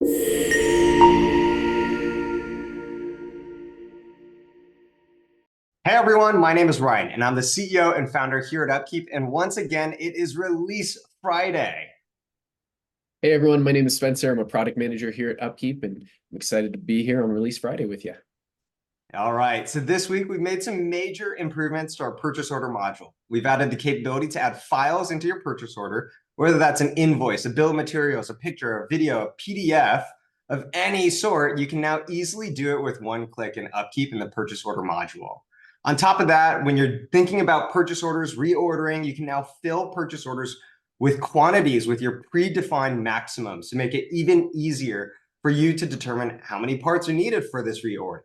Hey everyone, my name is Ryan, and I'm the CEO and founder here at UpKeep. And once again, it is Release Friday. Hey everyone, my name is Spencer. I'm a product manager here at UpKeep, and I'm excited to be here on Release Friday with you. All right, so this week we've made some major improvements to our purchase order module. We've added the capability to add files into your purchase order, whether that's an invoice, a bill of materials, a picture, a video, a PDF of any sort. You can now easily do it with one click in UpKeep in the purchase order module. On top of that, when you're thinking about purchase orders, reordering, you can now fill purchase orders with quantities with your predefined maximums to make it even easier for you to determine how many parts are needed for this reorder.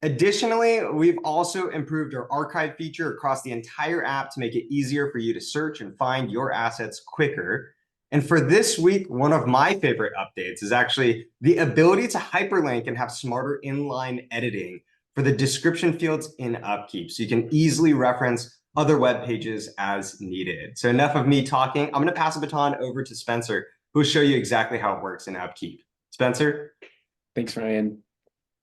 Additionally, we've also improved our archive feature across the entire app to make it easier for you to search and find your assets quicker. And for this week, one of my favorite updates is actually the ability to hyperlink and have smarter inline editing for the description fields in UpKeep. So you can easily reference other web pages as needed. So enough of me talking. I'm going to pass the baton over to Spencer, who will show you exactly how it works in UpKeep. Spencer? Thanks, Ryan.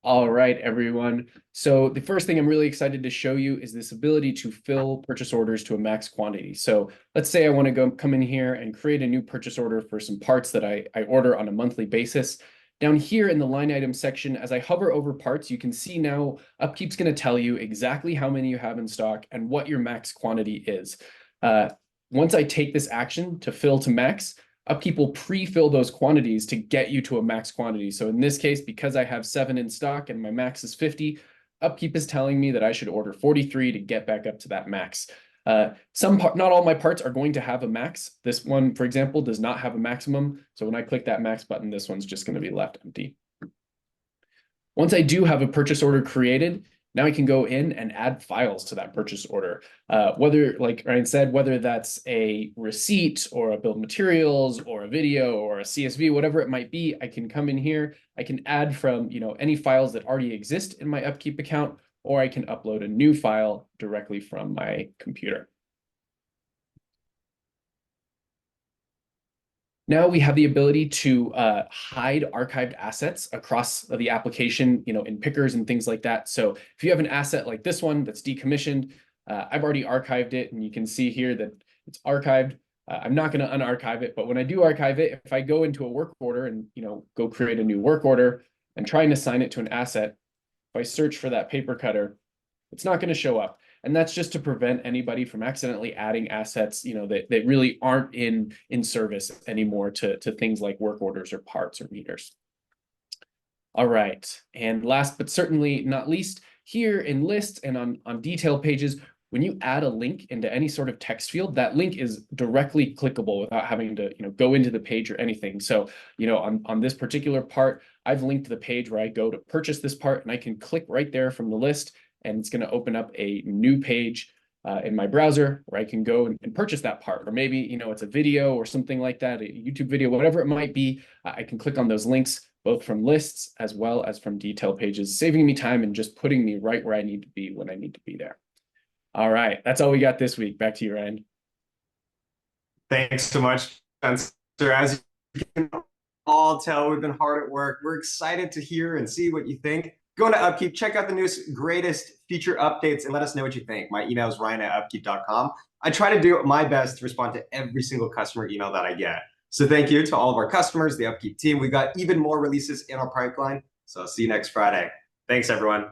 All right, everyone. So the first thing I'm really excited to show you is this ability to fill purchase orders to a max quantity. So let's say I want to come in here and create a new purchase order for some parts that I order on a monthly basis. Down here in the line item section, as I hover over parts, you can see now UpKeep's going to tell you exactly how many you have in stock and what your max quantity is. Once I take this action to fill to max, UpKeep will pre-fill those quantities to get you to a max quantity. So in this case, because I have 7 in stock and my max is 50, UpKeep is telling me that I should order 43 to get back up to that max. Not all my parts are going to have a max. This one, for example, does not have a maximum. So when I click that max button, this one's just going to be left empty. Once I do have a purchase order created, now I can go in and add files to that purchase order. Whether, like Ryan said, whether that's a receipt or a bill of materials or a video or a CSV, whatever it might be, I can come in here. I can add from any files that already exist in my UpKeep account, or I can upload a new file directly from my computer. Now we have the ability to hide archived assets across the application, in pickers and things like that. So if you have an asset like this one that's decommissioned, I've already archived it, and you can see here that it's archived. I'm not going to unarchive it, but when I do archive it, if I go into a work order and go create a new work order and try and assign it to an asset, if I search for that paper cutter, it's not going to show up. And that's just to prevent anybody from accidentally adding assets, that really aren't in service anymore to things like work orders or parts or meters. All right. And last but certainly not least, here in lists and on detail pages, when you add a link into any sort of text field, that link is directly clickable without having to go into the page or anything. So on this particular part, I've linked the page where I go to purchase this part, and I can click right there from the list, and it's going to open up a new page in my browser where I can go and purchase that part. Or maybe it's a video or something like that, a YouTube video, whatever it might be. I can click on those links both from lists as well as from detail pages, saving me time and just putting me right where I need to be when I need to be there. All right, that's all we got this week. Back to you, Ryan. Thanks so much, Spencer. As you can all tell, we've been hard at work. We're excited to hear and see what you think. Go to UpKeep, check out the newest, greatest feature updates, and let us know what you think. My email is ryan@upkeep.com. I try to do my best to respond to every single customer email that I get. So thank you to all of our customers, the UpKeep team. We've got even more releases in our pipeline. So I'll see you next Friday. Thanks, everyone.